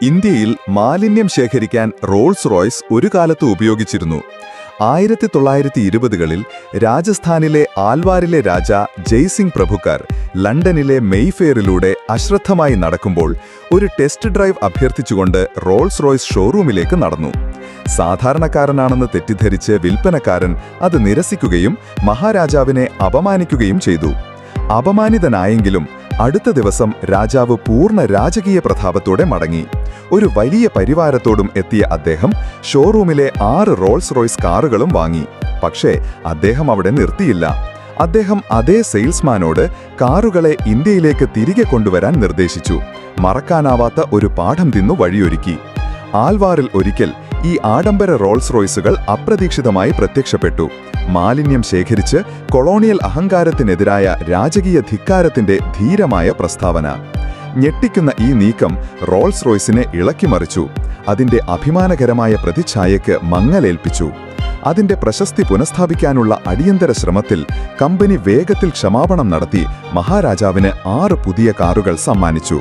ഇന്ത്യയിൽ മാലിന്യം ശേഖരിക്കാൻ റോൾസ് റോയ്സ് ഒരു കാലത്ത് ഉപയോഗിച്ചിരുന്നു. 1920കളിൽ രാജസ്ഥാനിലെ ആൽവാറിലെ രാജ ജയ്സിംഗ് പ്രഭുക്കാർ ലണ്ടനിലെ മെയ്ഫെയറിലൂടെ അശ്രദ്ധമായി നടക്കുമ്പോൾ ഒരു ടെസ്റ്റ് ഡ്രൈവ് അഭ്യർത്ഥിച്ചുകൊണ്ട് റോൾസ് റോയ്സ് ഷോറൂമിലേക്ക് നടന്നു. സാധാരണക്കാരനാണെന്ന് തെറ്റിദ്ധരിച്ച് വിൽപ്പനക്കാരൻ അത് നിരസിക്കുകയും മഹാരാജാവിനെ അപമാനിക്കുകയും ചെയ്തു. അപമാനിതനായെങ്കിലും അടുത്ത ദിവസം രാജാവ് പൂർണ്ണ രാജകീയ പ്രതാപത്തോടെ മടങ്ങി. ഒരു വലിയ പരിവാരത്തോടും എത്തിയ അദ്ദേഹം ഷോറൂമിലെ 6 റോൾസ് റോയ്സ് കാറുകളും വാങ്ങി. പക്ഷേ അദ്ദേഹം അവിടെ നിർത്തിയില്ല. അദ്ദേഹം അതേ സെയിൽസ്മാനോട് കാറുകളെ ഇന്ത്യയിലേക്ക് തിരികെ കൊണ്ടുവരാൻ നിർദ്ദേശിച്ചു. മറക്കാനാവാത്ത ഒരു പാഠം തിന്നു വഴിയൊരുക്കി. ആൽവാറിൽ ഒരിക്കൽ ഈ ആഡംബര റോൾസ് റോയ്സുകൾ അപ്രതീക്ഷിതമായി പ്രത്യക്ഷപ്പെട്ടു. മാലിന്യം ശേഖരിച്ച് കൊളോണിയൽ അഹങ്കാരത്തിനെതിരായ രാജകീയ ധിക്കാരത്തിന്റെ ധീരമായ പ്രസ്താവന. ഞെട്ടിക്കുന്ന ഈ നീക്കം റോൾസ് റോയ്സിനെ ഇളക്കിമറിച്ചു. അതിന്റെ അഭിമാനകരമായ പ്രതിച്ഛായയ്ക്ക് മങ്ങലേൽപ്പിച്ചു. അതിന്റെ പ്രശസ്തി പുനഃസ്ഥാപിക്കാനുള്ള അടിയന്തര ശ്രമത്തിൽ കമ്പനി വേഗത്തിൽ ക്ഷമാപണം നടത്തി മഹാരാജാവിന് 6 പുതിയ കാറുകൾ സമ്മാനിച്ചു.